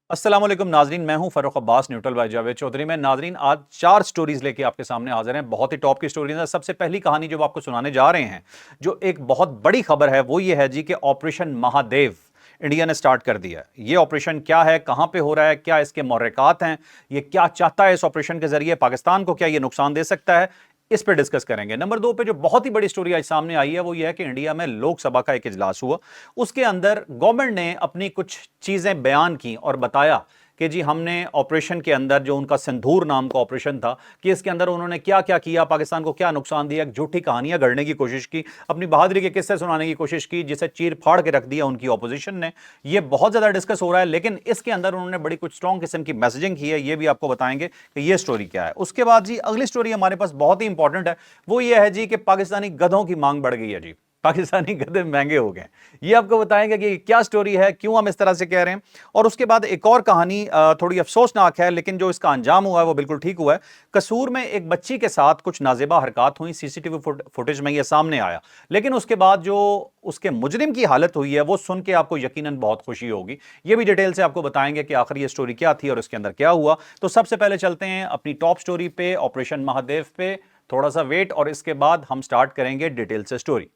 अस्सलाम वालेकुम नाजरीन, मैं हूं फरूख अब्बास न्यूट्रल बाय जावेद चौधरी में। नाजरीन, आज 4 स्टोरीज लेके आपके सामने हाजिर हैं। बहुत ही टॉप की स्टोरीज हैं। सबसे पहली कहानी जो आपको सुनाने जा रहे हैं, जो एक बहुत बड़ी खबर है, वो ये है जी कि ऑपरेशन महादेव इंडिया ने स्टार्ट कर दिया है। ये ऑपरेशन क्या है, कहां पे हो रहा है, क्या इसके मोहरकात हैं, ये क्या चाहता है इस ऑपरेशन के जरिए, पाकिस्तान को क्या ये नुकसान दे सकता है, इस पे डिस्कस करेंगे। नंबर 2 पे जो बहुत ही बड़ी स्टोरी आज सामने आई है, वो ये है कि इंडिया में लोकसभा का एक इजलास हुआ। उसके अंदर गवर्नमेंट ने अपनी कुछ चीजें बयान की और बताया कि जी हमने ऑपरेशन के अंदर, जो उनका सिंदूर नाम का ऑपरेशन था, कि इसके अंदर उन्होंने क्या क्या किया, पाकिस्तान को क्या नुकसान दिया, झूठी कहानियां गढ़ने की कोशिश की, अपनी बहादुरी के किस्से सुनाने की कोशिश की, जिसे चीर फाड़ के रख दिया उनकी ऑपोजिशन ने। ये बहुत ज्यादा डिस्कस हो रहा है, लेकिन इसके अंदर उन्होंने बड़ी कुछ स्ट्रॉन्ग किस्म की मैसेजिंग की है। ये भी आपको बताएंगे कि ये स्टोरी क्या है। उसके बाद जी अगली स्टोरी हमारे पास बहुत ही इंपॉर्टेंट है। वो ये है जी कि पाकिस्तानी गधों की मांग बढ़ गई है जी, पाकिस्तानी गधे महंगे हो गए। ये आपको बताएंगे कि क्या स्टोरी है, क्यों हम इस तरह से कह रहे हैं। और उसके बाद एक और कहानी थोड़ी अफसोसनाक है, लेकिन जो इसका अंजाम हुआ है वो बिल्कुल ठीक हुआ है। कसूर में एक बच्ची के साथ कुछ नाजेबा हरकत हुई, सीसीटीवी फुटेज में ये सामने आया। लेकिन उसके बाद जो उसके मुजरिम की हालत हुई है, वो सुन के आपको यकीनन बहुत खुशी होगी। ये भी डिटेल से आपको बताएंगे कि आखिर ये स्टोरी क्या थी और इसके अंदर क्या हुआ। तो सबसे पहले चलते हैं अपनी टॉप स्टोरी पे, ऑपरेशन महादेव पे। थोड़ा सा वेट और इसके बाद हम स्टार्ट करेंगे डिटेल से स्टोरी।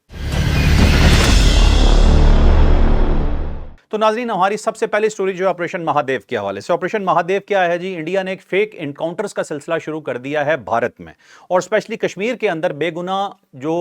तो नाज़रीन, हमारी सबसे पहली स्टोरी जो है ऑपरेशन महादेव के हवाले से। ऑपरेशन महादेव क्या है जी? इंडिया ने एक फेक एनकाउंटर्स का सिलसिला शुरू कर दिया है भारत में, और स्पेशली कश्मीर के अंदर बेगुनाह जो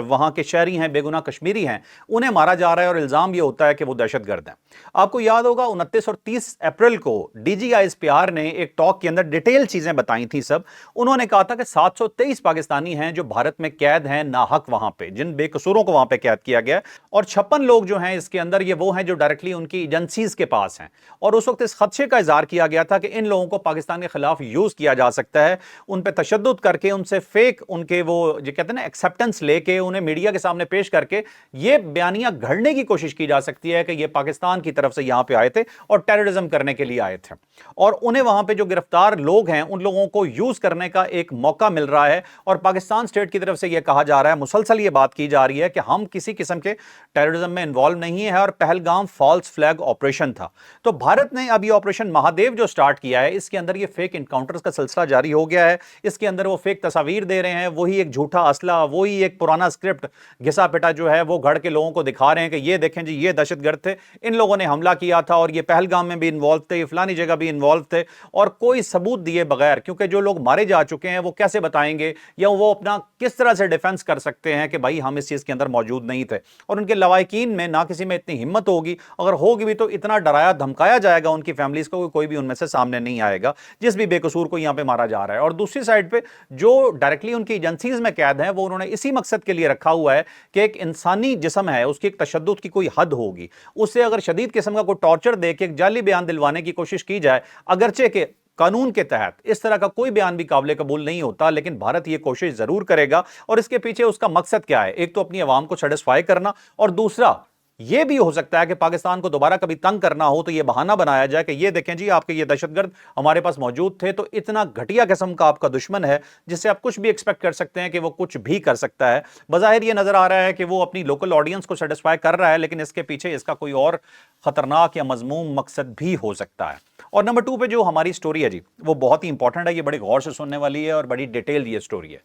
वहां के शहरी हैं, बेगुनाह कश्मीरी हैं, उन्हें मारा जा रहा है। और इल्जाम ये होता है कि वो दहशतगर्द हैं। आपको याद होगा 29 और 30 अप्रैल को DGISPR ने एक टॉक के अंदर डिटेल चीजें बताई थी सब। उन्होंने कहा था कि 723 पाकिस्तानी हैं जो भारत में कैद हैं नाहक, वहां पे जिन बेकसूरों को वहां पे कैद किया गया, और 56 लोग जो हैं इसके अंदर, ये वो हैं जो डायरेक्टली उनकी एजेंसीज के पास हैं। और उस वक्त इस खदशे का इजहार किया गया था कि इन लोगों को पाकिस्तान के खिलाफ यूज किया जा सकता है, उन पर तशद्दुद करके, उनसे फेक उनके वो जो कहते हैं ना एक्सेप्टेंस लेके, उन्हें मीडिया के सामने पेश करके ये बयानियां घड़ने की कोशिश की जा सकती है कि ये पाकिस्तान की तरफ से यहां पे आए थे और टेररिज्म करने के लिए आए थे। और उन्हें वहां पे जो गिरफ्तार लोग हैं, उन लोगों को यूज करने का एक मौका मिल रहा है। और पाकिस्तान स्टेट की तरफ से यह कहा जा रहा है, मुसलसल ये बात की जा रही है कि हम किसी किस्म के टेररिज्म में इन्वॉल्व नहीं है, और पहलगाम फॉल्स फ्लैग ऑपरेशन था। तो भारत ने अब ये ऑपरेशन महादेव जो स्टार्ट किया है, इसके अंदर ये फेक इनकाउंटर्स का सिलसिला जारी हो गया है। इसके अंदर वो फेक तस्वीर दे रहे हैं, वही एक झूठा असला, वही एक पुराना स्क्रिप्ट घिसा पिटा जो है वो गढ़ के लोगों को दिखा रहे हैं कि ये देखें जी, ये दहशतगर्द थे, इन लोगों ने हमला किया था, और ये पहलगाम में भी इन्वॉल्व थे, फलानी जगह भी इन्वॉल्व थे। और कोई सबूत दिए बगैर, क्योंकि जो लोग मारे जा चुके हैं वो कैसे बताएंगे, या वो अपना किस तरह से डिफेंस कर सकते हैं कि भाई हम इस चीज के अंदर मौजूद नहीं थे। और उनके लवाकिन में ना किसी में इतनी हिम्मत होगी, अगर होगी भी तो इतना डराया धमकाया जाएगा उनकी फैमिलीज को, कोई भी उनमें से सामने नहीं आएगा जिस भी बेकसूर को यहां पे मारा जा रहा है। और दूसरी साइड पे जो डायरेक्टली उनकी एजेंसीज में कैद हैं, वो उन्होंने इसी मकसद के लिए रखा हुआ है कि एक इंसानी जिस्म है, उसकी एक तशद्दुद की कोई हद होगी, उससे अगर शदीद किस्म का कोई टॉर्चर दे के एक जाली बयान दिलवाने की कोशिश की जाए, अगरचे के कानून के तहत इस तरह का कोई बयान भी काबिल कबूल नहीं होता, लेकिन भारत यह कोशिश जरूर करेगा। और इसके पीछे उसका मकसद क्या है? एक तो अपनी आवाम को सेटिस्फाई करना, और दूसरा यह भी हो सकता है कि पाकिस्तान को दोबारा कभी तंग करना हो तो यह बहाना बनाया जाए कि ये देखें जी, आपके ये दहशतगर्द हमारे पास मौजूद थे। तो इतना घटिया किस्म का आपका दुश्मन है जिससे आप कुछ भी एक्सपेक्ट कर सकते हैं कि वो कुछ भी कर सकता है। बज़ाहिर ये नजर आ रहा है कि वो अपनी लोकल ऑडियंस को सेटिस्फाई कर रहा है, लेकिन इसके पीछे इसका कोई और खतरनाक या मजमूम मकसद भी हो सकता है। और नंबर 2 पे जो हमारी स्टोरी है जी, वो बहुत ही इंपॉर्टेंट है, ये बड़ी गौर से सुनने वाली है और बड़ी डिटेल ये स्टोरी है।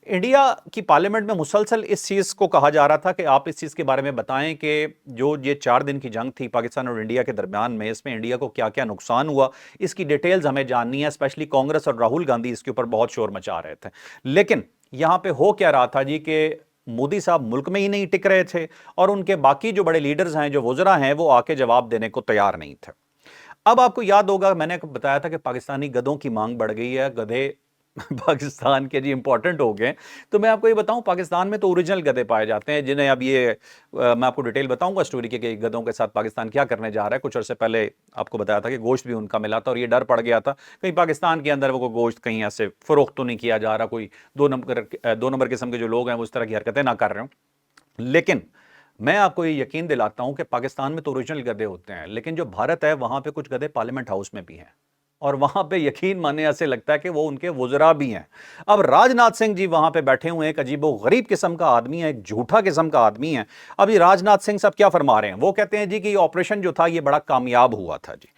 इंडिया की पार्लियामेंट में मुसलसल इस चीज़ को कहा जा रहा था कि आप इस चीज़ के बारे में बताएं कि जो ये 4 दिन की जंग थी पाकिस्तान और इंडिया के दरमियान में, इसमें इंडिया को क्या क्या नुकसान हुआ, इसकी डिटेल्स हमें जाननी है। स्पेशली कांग्रेस और राहुल गांधी इसके ऊपर बहुत शोर मचा रहे थे। लेकिन यहां पे हो क्या रहा था जी कि मोदी साहब मुल्क में ही नहीं टिक रहे थे, और उनके बाकी जो बड़े लीडर्स हैं, जो वज़रा हैं, वो आके जवाब देने को तैयार नहीं थे। अब आपको याद होगा मैंने बताया था कि पाकिस्तानी गधों की मांग बढ़ गई है, गधे पाकिस्तान के जी इंपॉर्टेंट हो गए। तो मैं आपको ये बताऊं, पाकिस्तान में तो ओरिजिनल गधे पाए जाते हैं, जिन्हें अब ये मैं आपको डिटेल बताऊंगा स्टोरी के कि गधों के साथ पाकिस्तान क्या करने जा रहा है। कुछ अर्से पहले आपको बताया था कि गोश्त भी उनका मिला था, और ये डर पड़ गया था कहीं पाकिस्तान के अंदर वो गोश्त कहीं ऐसे फरोख्त तो नहीं किया जा रहा, कोई दो नंबर किस्म के जो लोग हैं वो इस तरह की हरकतें ना कर रहे हो। लेकिन मैं आपको ये यकीन दिलाता हूं कि पाकिस्तान में तो ओरिजिनल गधे होते हैं, लेकिन जो भारत है वहां पे कुछ गधे पार्लियामेंट हाउस में भी हैं, और वहां पे यकीन मानने ऐसे लगता है कि वो उनके वुज़रा भी हैं। अब राजनाथ सिंह जी वहां पे बैठे हुए हैं, एक अजीबो गरीब किस्म का आदमी है, एक झूठा किस्म का आदमी है। अब ये राजनाथ सिंह साहब क्या फरमा रहे हैं? वो कहते हैं जी कि ये ऑपरेशन जो था ये बड़ा कामयाब हुआ था जी।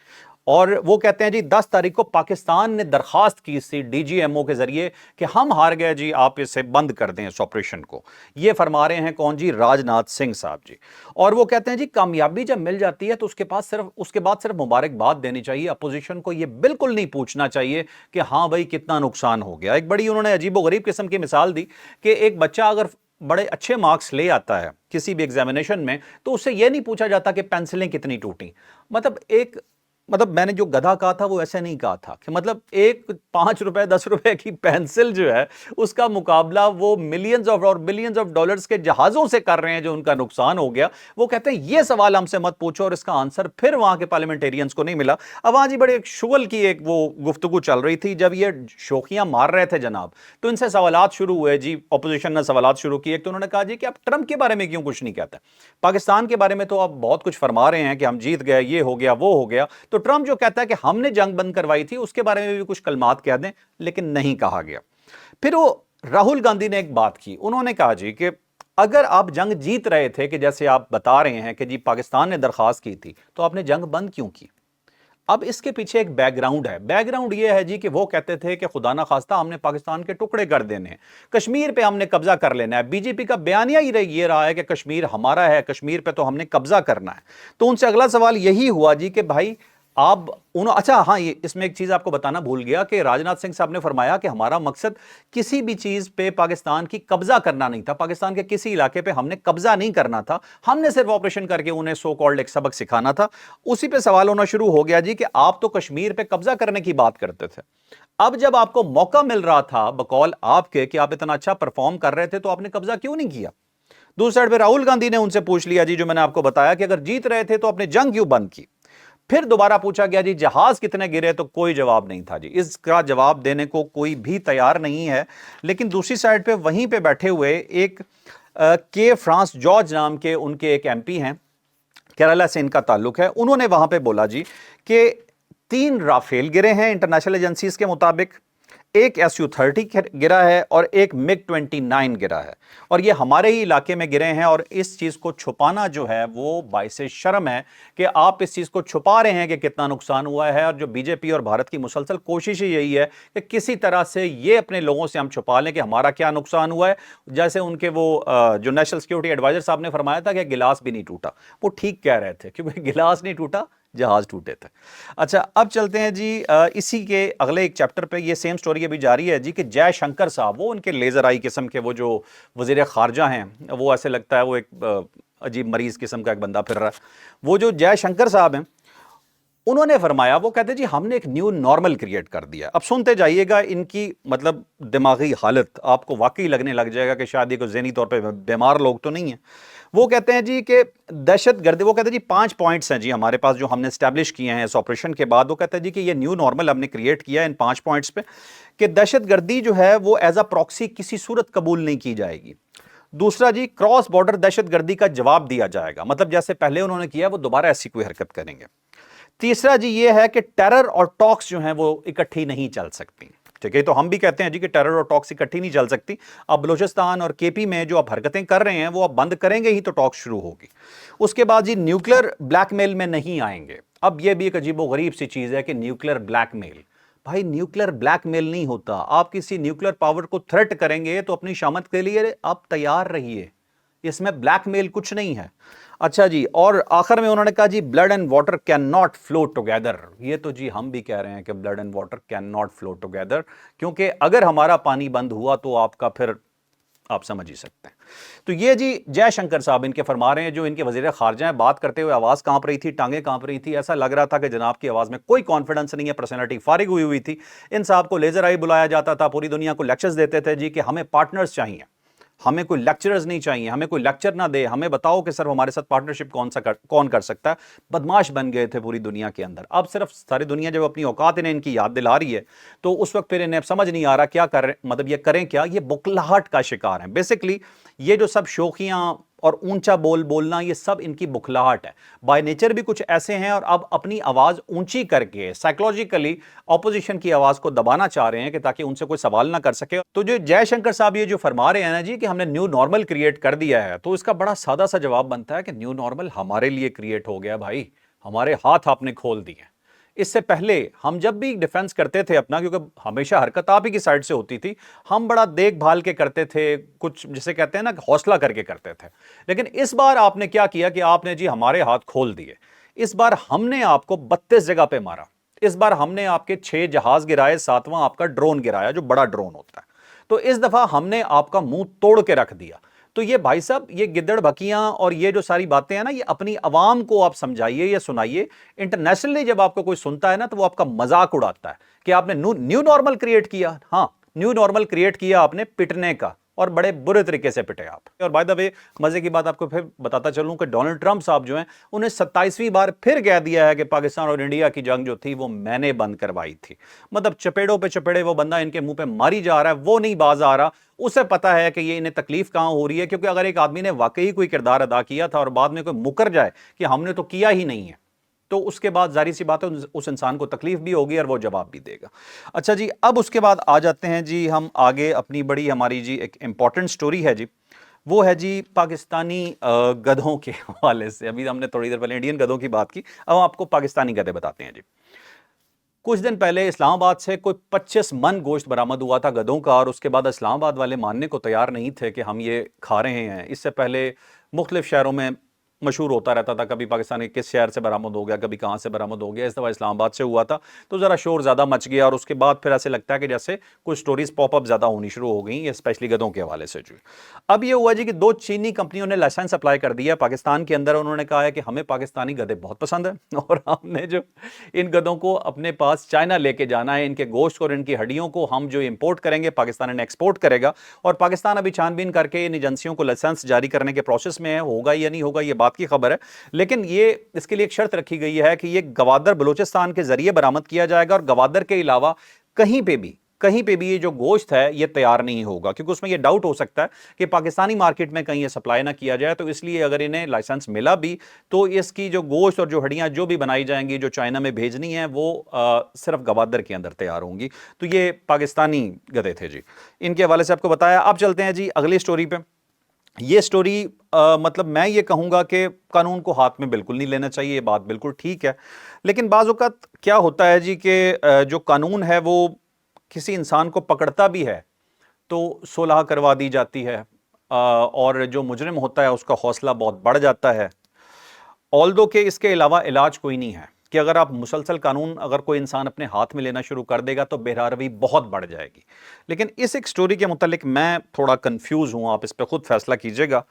اور वो कहते हैं जी 10 तारीख को पाकिस्तान ने दरखास्त की थी डीजीएमओ के जरिए कि हम हार गए जी, आप इसे बंद कर दें इस ऑपरेशन को। ये फरमा रहे हैं कौन जी? राजनाथ सिंह साहब जी। और वो कहते हैं जी कामयाबी जब मिल जाती है तो उसके बाद सिर्फ मुबारकबाद देनी चाहिए, अपोजिशन को ये बिल्कुल नहीं पूछना चाहिए कि हाँ भाई कितना नुकसान हो गया। एक बड़ी उन्होंने अजीबोगरीब किस्म की मिसाल दी कि एक बच्चा अगर बड़े अच्छे मार्क्स ले आता है किसी भी एग्जामिनेशन में तो उससे यह नहीं पूछा जाता कि पेंसिलें कितनी टूटी। मतलब मैंने जो गधा कहा था वो ऐसे नहीं कहा था कि मतलब एक 5 रुपए 10 रुपए की पेंसिल जो है उसका मुकाबला वो मिलियंस ऑफ और बिलियंस ऑफ डॉलर्स के जहाजों से कर रहे हैं जो उनका नुकसान हो गया। वो कहते हैं ये सवाल हमसे मत पूछो, और इसका आंसर फिर वहां के पार्लियामेंटेरियंस को नहीं मिला। अब वहां जी बड़े शुगल की एक वो गुफ्तगू चल रही थी, जब ये शोखियां मार रहे थे जनाब तो इनसे सवालात शुरू हुए जी, अपोजिशन ने सवालात शुरू किए। तो उन्होंने कहा जी कि आप ट्रंप के बारे में क्यों कुछ नहीं कहते, पाकिस्तान के बारे में तो आप बहुत कुछ फरमा रहे हैं कि हम जीत गए, ये हो गया वो हो गया। तो ट्रंप जो कहता है कि हमने जंग बंद करवाई थी उसके बारे में भी कुछ कलमात कह दें, लेकिन नहीं कहा गया। फिर वो राहुल गांधी ने एक बात की, उन्होंने कहा जी कि अगर आप जंग जीत रहे थे कि जैसे आप बता रहे हैं कि जी पाकिस्तान ने दरखास्त की थी, तो आपने जंग बंद क्यों की? अब इसके पीछे एक बैकग्राउंड है। बैकग्राउंड ये है जी कि वो कहते थे कि खुदा ना खास्ता हमने पाकिस्तान के टुकड़े कर देने हैं, कश्मीर पे हमने कब्जा कर लेना है। बीजेपी का बयानिया ही ये रहा है कि कश्मीर हमारा है, कश्मीर पे तो हमने कब्जा करना है। तो उनसे अगला सवाल यही हुआ जी कि भाई आप अच्छा हाँ, ये इसमें एक चीज आपको बताना भूल गया कि राजनाथ सिंह साहब ने फरमाया कि हमारा मकसद किसी भी चीज पे पाकिस्तान की कब्जा करना नहीं था, पाकिस्तान के किसी इलाके पे हमने कब्जा नहीं करना था, हमने सिर्फ ऑपरेशन करके उन्हें सो कॉल्ड एक सबक सिखाना था। उसी पे सवाल होना शुरू हो गया जी कि आप तो कश्मीर पे कब्जा करने की बात करते थे, अब जब आपको मौका मिल रहा था बकौल आपके कि आप इतना अच्छा परफॉर्म कर रहे थे तो आपने कब्जा क्यों नहीं किया? दूसरी साइड पे राहुल गांधी ने उनसे पूछ लिया जी, जो मैंने आपको बताया कि अगर जीत रहे थे तो आपने जंग क्यों बंद की? फिर दोबारा पूछा गया जी जहाज कितने गिरे, तो कोई जवाब नहीं था जी, इसका जवाब देने को कोई भी तैयार नहीं है। लेकिन दूसरी साइड पे वहीं पे बैठे हुए एक के फ्रांस जॉर्ज नाम के उनके एक एमपी हैं, केरला से इनका ताल्लुक है, उन्होंने वहां पे बोला जी कि 3 राफेल गिरे हैं इंटरनेशनल एजेंसीज के मुताबिक, एक SU-30 गिरा है और एक MiG-29 गिरा है, और ये हमारे ही इलाके में गिरे हैं। और इस चीज को छुपाना जो है वो बाइसे शर्म है कि आप इस चीज को छुपा रहे हैं कि कितना नुकसान हुआ है। और जो बीजेपी और भारत की मुसलसल कोशिश ही यही है कि किसी तरह से ये अपने लोगों से हम छुपा लें कि हमारा क्या नुकसान हुआ है। जैसे उनके वो जो नेशनल सिक्योरिटी एडवाइजर साहब ने फरमाया था कि गिलास भी नहीं टूटा, वो ठीक कह रहे थे क्योंकि गिलास नहीं टूटा, जहाज टूटे थे। अच्छा, अब चलते हैं जी इसी के अगले एक चैप्टर पे, ये सेम स्टोरी अभी जारी है जी कि जयशंकर साहब, वो उनके लेजर आई किस्म के वो जो वजीर खारजा हैं, वो ऐसे लगता है वो एक अजीब मरीज किस्म का एक बंदा फिर रहा है। वो जो जयशंकर साहब हैं उन्होंने फरमाया, वो कहते जी हमने एक न्यू नॉर्मल क्रिएट कर दिया। अब सुनते जाइएगा इनकी मतलब दिमागी हालत, आपको वाकई लगने लग जाएगा कि शायद ये कोई ज़हनी तौर पे बीमार लोग तो नहीं है। वो कहते हैं जी कि दहशतगर्दी, वो कहते हैं जी 5 पॉइंट्स हैं जी हमारे पास जो हमने स्टैब्लिश किए हैं इस ऑपरेशन के बाद। वो कहते हैं जी कि ये न्यू नॉर्मल हमने क्रिएट किया है इन 5 पॉइंट्स पे कि दहशतगर्दी जो है वो एज अ प्रॉक्सी किसी सूरत कबूल नहीं की जाएगी। दूसरा जी, क्रॉस बॉर्डर दहशतगर्दी का जवाब दिया जाएगा, मतलब जैसे पहले उन्होंने किया वो दोबारा ऐसी कोई हरकत करेंगे। तीसरा जी ये है कि टेरर और टॉक्स जो हैं वो इकट्ठी नहीं चल सकती। ठीक है, तो हम भी कहते हैं जी कि टेरर और टॉक्स इकट्ठी नहीं चल सकती। अब बलूचिस्तान और केपी में जो आप हरकतें कर रहे हैं वो आप बंद करेंगे ही तो टॉक्स शुरू होगी। उसके बाद जी न्यूक्लियर ब्लैकमेल में नहीं आएंगे। अब ये भी एक अजीबोगरीब सी चीज है कि न्यूक्लियर ब्लैकमेल, भाई न्यूक्लियर ब्लैकमेल नहीं होता। आप किसी न्यूक्लियर पावर को थ्रेट करेंगे तो अपनी शामत के लिए आप तैयार रहिए, इसमें ब्लैकमेल कुछ नहीं है। अच्छा जी, और आखिर में उन्होंने कहा जी blood and water can not flow together. ये तो जी हम भी कह रहे हैं कि blood and water can not flow together, क्योंकि अगर हमारा पानी बंद हुआ तो आपका फिर आप समझ ही सकते हैं। तो ये जी जयशंकर साहब इनके फरमा रहे हैं, जो इनके वजीर खारजा हैं, बात करते हुए आवाज कांप रही थी, टांगे कांप रही थी, ऐसा लग रहा था कि जनाब की आवाज में कोई कॉन्फिडेंस नहीं है, पर्सनैलिटी फारिग हुई हुई थी। इन साहब को लेजर आई बुलाया जाता था, पूरी दुनिया को लेक्चर्स देते थे जी कि हमें पार्टनर्स चाहिए, हमें कोई लेक्चरर्स नहीं चाहिए, हमें कोई लेक्चर ना दे, हमें बताओ कि सर हमारे साथ पार्टनरशिप कौन कर सकता है। बदमाश बन गए थे पूरी दुनिया के अंदर। अब सिर्फ सारी दुनिया जब अपनी औकात इन्हें इनकी याद दिला रही है तो उस वक्त फिर इन्हें समझ नहीं आ रहा क्या कर रहे, मतलब ये करें क्या, ये बुखलाहट का शिकार है बेसिकली। ये जो सब शोखियां और ऊंचा बोलना, ये सब इनकी बुखलाहट है, बाय नेचर भी कुछ ऐसे हैं। और अब अपनी आवाज ऊंची करके साइकोलॉजिकली ऑपोजिशन की आवाज को दबाना चाह रहे हैं कि ताकि उनसे कोई सवाल ना कर सके। तो जो जयशंकर साहब ये जो फरमा रहे हैं ना जी कि हमने न्यू नॉर्मल क्रिएट कर दिया है, तो इसका बड़ा सादा सा जवाब बनता है कि न्यू नॉर्मल हमारे लिए क्रिएट हो गया भाई, हमारे हाथ आपने खोल दिए। اس سے پہلے ہم جب بھی ڈیفنس کرتے تھے اپنا، کیونکہ ہمیشہ حرکت آپ ہی کی سائڈ سے ہوتی تھی، ہم بڑا دیکھ بھال کے کرتے تھے، کچھ جسے کہتے ہیں نا حوصلہ کر کے کرتے تھے. لیکن اس بار آپ نے کیا کیا کہ آپ نے جی ہمارے ہاتھ کھول دیے. اس بار ہم نے آپ کو 32 جگہ پہ مارا. اس بار ہم نے آپ کے 6 جہاز گرائے، 7واں آپ کا ڈرون گرایا جو بڑا ڈرون ہوتا ہے. تو اس دفعہ ہم نے آپ کا منہ توڑ کے رکھ دیا. تو یہ بھائی صاحب، یہ گدڑ بکیاں اور یہ جو ساری باتیں ہیں نا، یہ اپنی عوام کو آپ سمجھائیے یا سنائیے. انٹرنیشنلی جب آپ کو کوئی سنتا ہے نا تو وہ آپ کا مذاق اڑاتا ہے کہ آپ نے نیو نارمل کریٹ کیا. ہاں، نیو نارمل کریٹ کیا آپ نے پٹنے کا، اور بڑے برے طریقے سے پٹے آپ. اور بائی دا وے مزے کی بات آپ کو پھر بتاتا چلوں کہ ڈونلڈ ٹرمپ صاحب جو ہیں انہیں 27ویں بار پھر کہہ دیا ہے کہ پاکستان اور انڈیا کی جنگ جو تھی وہ میں نے بند کروائی تھی. مطلب چپیڑوں پہ چپیڑے وہ بندہ ان کے منہ پہ ماری جا رہا ہے، وہ نہیں باز آ رہا. اسے پتا ہے کہ یہ انہیں تکلیف کہاں ہو رہی ہے، کیونکہ اگر ایک آدمی نے واقعی کوئی کردار ادا کیا تھا اور بعد میں کوئی مکر جائے کہ ہم نے تو کیا ہی نہیں ہے، تو اس کے بعد ظاہر سی بات ہے اس انسان کو تکلیف بھی ہوگی اور وہ جواب بھی دے گا. اچھا جی، اب اس کے بعد آ جاتے ہیں جی ہم آگے اپنی بڑی ہماری جی ایک امپورٹنٹ سٹوری ہے جی، وہ ہے جی پاکستانی گدھوں کے حوالے سے. ابھی ہم نے تھوڑی دیر پہلے انڈین گدھوں کی بات کی، اب ہم آپ کو پاکستانی گدھے بتاتے ہیں جی. کچھ دن پہلے اسلام آباد سے کوئی 25 من گوشت برآمد ہوا تھا گدھوں کا، اور اس کے بعد اسلام آباد والے ماننے کو تیار نہیں تھے کہ ہم یہ کھا رہے ہیں. اس سے پہلے مختلف شہروں میں مشہور ہوتا رہتا تھا، کبھی پاکستان کے کس شہر سے برآمد ہو گیا، کبھی کہاں سے برآمد ہو گیا. اس دفعہ اسلام آباد سے ہوا تھا تو ذرا شور زیادہ مچ گیا، اور اس کے بعد پھر ایسے لگتا ہے کہ جیسے کچھ سٹوریز پاپ اپ زیادہ ہونی شروع ہو گئیں، اسپیشلی گدھوں کے حوالے سے جو. اب یہ ہوا جی کہ 2 چینی کمپنیوں نے لائسنس اپلائی کر دیا پاکستان کے اندر. انہوں نے کہا ہے کہ ہمیں پاکستانی گدھے بہت پسند ہیں اور ہم نے جو ان گدھوں کو اپنے پاس چائنا لے کے جانا ہے. ان کے گوشت اور ان کی ہڈیوں کو ہم جو امپورٹ کریں گے پاکستان انہیں ایکسپورٹ کرے گا، اور پاکستان ابھی چھان بین کر کے ان ایجنسیوں کو لائسنس جاری کرنے کے پروسیس میں ہے. ہوگا یا نہیں ہوگا یہ بات کی خبر ہے، لیکن یہ اس کے لیے ایک شرط رکھی گئی ہے کہ یہ گوادر بلوچستان کے ذریعے برآمد کیا جائے گا، اور گوادر کے علاوہ کہیں پہ بھی یہ جو گوشت ہے یہ تیار نہیں ہوگا، کیونکہ اس میں یہ ڈاؤٹ ہو سکتا ہے کہ پاکستانی مارکیٹ میں کہیں یہ سپلائی نہ کیا جائے. تو اس لیے اگر انہیں لائسنس ملا بھی تو اس کی جو گوشت اور جو ہڈیاں جو بھی بنائی جائیں گی جو چائنا میں بھیجنی ہیں وہ صرف گوادر کے اندر تیار ہوں گی. تو یہ پاکستانی گدھے تھے جی، ان کے حوالے سے آپ کو بتایا. اب چلتے ہیں جی اگلی سٹوری پہ. یہ سٹوری مطلب میں یہ کہوں گا کہ قانون کو ہاتھ میں بالکل نہیں لینا چاہیے، یہ بات بالکل ٹھیک ہے. لیکن بعض اوقات کیا ہوتا ہے جی کہ جو قانون ہے وہ کسی انسان کو پکڑتا بھی ہے تو صلح کروا دی جاتی ہے، اور جو مجرم ہوتا ہے اس کا حوصلہ بہت بڑھ جاتا ہے. آلدو کہ اس کے علاوہ علاج کوئی نہیں ہے کہ اگر آپ مسلسل قانون اگر کوئی انسان اپنے ہاتھ میں لینا شروع کر دے گا تو بے-روی بہت بڑھ جائے گی. لیکن اس ایک سٹوری کے متعلق میں تھوڑا کنفیوز ہوں، آپ اس پہ خود فیصلہ کیجئے گا.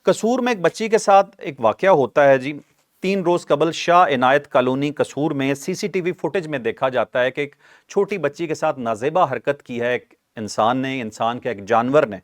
قصور میں ایک بچی کے ساتھ ایک واقعہ ہوتا ہے جی. 3 روز قبل شاہ عنایت کالونی قصور میں سی سی ٹی وی فوٹیج میں دیکھا جاتا ہے کہ ایک چھوٹی بچی کے ساتھ نازیبا حرکت کی ہے ایک انسان کے ایک جانور نے،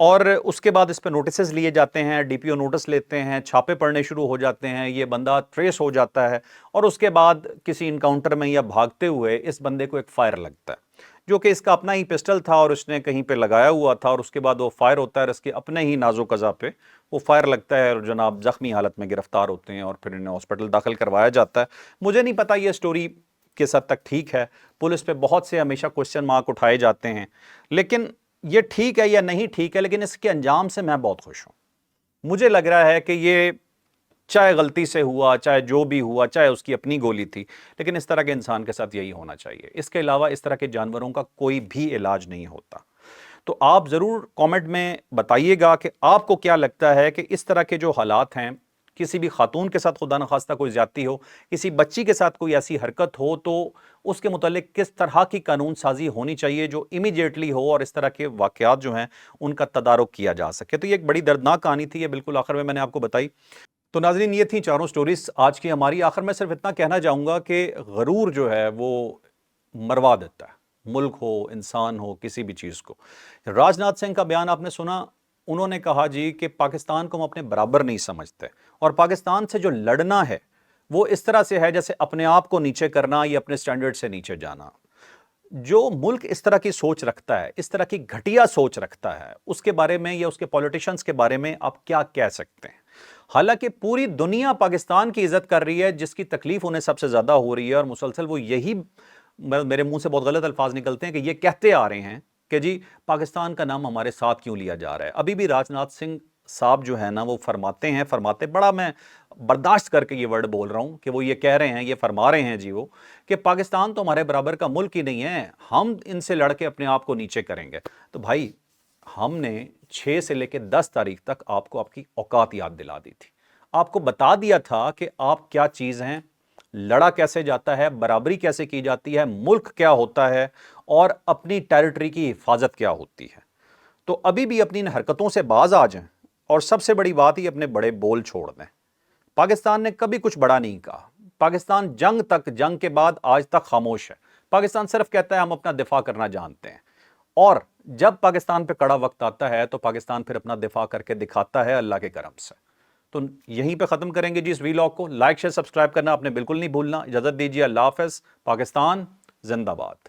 اور اس کے بعد اس پہ نوٹسز لیے جاتے ہیں، ڈی پی او نوٹس لیتے ہیں، چھاپے پڑنے شروع ہو جاتے ہیں، یہ بندہ ٹریس ہو جاتا ہے، اور اس کے بعد کسی انکاؤنٹر میں یا بھاگتے ہوئے اس بندے کو ایک فائر لگتا ہے جو کہ اس کا اپنا ہی پسٹل تھا اور اس نے کہیں پہ لگایا ہوا تھا. اور اس کے بعد وہ فائر ہوتا ہے اور اس کے اپنے ہی نازک اعضاء پہ وہ فائر لگتا ہے، اور جناب زخمی حالت میں گرفتار ہوتے ہیں اور پھر انہیں ہاسپٹل داخل کروایا جاتا ہے. مجھے نہیں پتا یہ سٹوری کس حد تک ٹھیک ہے، پولیس پہ بہت سے ہمیشہ کوسچن مارک اٹھائے جاتے ہیں، لیکن یہ ٹھیک ہے یا نہیں ٹھیک ہے، لیکن اس کے انجام سے میں بہت خوش ہوں. مجھے لگ رہا ہے کہ یہ چاہے غلطی سے ہوا، چاہے جو بھی ہوا، چاہے اس کی اپنی گولی تھی، لیکن اس طرح کے انسان کے ساتھ یہی ہونا چاہیے. اس کے علاوہ اس طرح کے جانوروں کا کوئی بھی علاج نہیں ہوتا. تو آپ ضرور کامنٹ میں بتائیے گا کہ آپ کو کیا لگتا ہے کہ اس طرح کے جو حالات ہیں، کسی بھی خاتون کے ساتھ خدا نخواستہ کوئی زیادتی ہو، کسی بچی کے ساتھ کوئی ایسی حرکت ہو، تو اس کے متعلق کس طرح کی قانون سازی ہونی چاہیے جو امیڈیٹلی ہو اور اس طرح کے واقعات جو ہیں ان کا تدارک کیا جا سکے. تو یہ ایک بڑی دردناک کہانی تھی، یہ بالکل آخر میں نے آپ کو بتائی. تو ناظرین یہ تھیں چاروں سٹوریز آج کی ہماری. آخر میں صرف اتنا کہنا چاہوں گا کہ غرور جو ہے وہ مروا دیتا ہے، ملک ہو، انسان ہو، کسی بھی چیز کو. راج ناتھ سنگھ کا بیان آپ نے سنا، انہوں نے کہا جی کہ پاکستان کو ہم اپنے برابر نہیں سمجھتے، اور پاکستان سے جو لڑنا ہے وہ اس طرح سے ہے جیسے اپنے آپ کو نیچے کرنا یا اپنے سٹینڈرڈ سے نیچے جانا. جو ملک اس طرح کی سوچ رکھتا ہے، اس طرح کی گھٹیا سوچ رکھتا ہے، اس کے بارے میں یا اس کے پولیٹیشنز کے بارے میں آپ کیا کہہ سکتے ہیں؟ حالانکہ پوری دنیا پاکستان کی عزت کر رہی ہے، جس کی تکلیف انہیں سب سے زیادہ ہو رہی ہے، اور مسلسل وہ یہی میرے منہ سے بہت غلط الفاظ نکلتے ہیں کہ یہ کہتے آ رہے ہیں کہ جی پاکستان کا نام ہمارے ساتھ کیوں لیا جا رہا ہے. ابھی بھی راج ناتھ سنگھ साहब जो है ना वो फरमाते बड़ा, मैं बर्दाश्त करके ये वर्ड बोल रहा हूं कि वो ये कह रहे हैं, ये फरमा रहे हैं जी वो, कि पाकिस्तान तो हमारे बराबर का मुल्क ही नहीं है, हम इनसे लड़के अपने आप को नीचे करेंगे। तो भाई हमने 6 से लेकर 10 तारीख तक आपको आपकी औकात याद दिला दी थी, आपको बता दिया था कि आप क्या चीज हैं, लड़ा कैसे जाता है, बराबरी कैसे की जाती है, मुल्क क्या होता है और अपनी टेरिटरी की हिफाजत क्या होती है। तो अभी भी अपनी इन हरकतों से बाज आ जाएं और सबसे बड़ी बात ही अपने बड़े बोल छोड़ दें। पाकिस्तान ने कभी कुछ बड़ा नहीं कहा, पाकिस्तान जंग के बाद आज तक खामोश है। पाकिस्तान सिर्फ कहता है हम अपना दिफा करना जानते हैं, और जब पाकिस्तान पे कड़ा वक्त आता है तो पाकिस्तान फिर अपना दिफा करके दिखाता है अल्लाह के करम से। तो यहीं पे खत्म करेंगे जी इस वीलॉग को। लाइक शेयर सब्सक्राइब करना आपने बिल्कुल नहीं भूलना। इजाजत दीजिए, अल्लाह हाफिज। पाकिस्तान जिंदाबाद।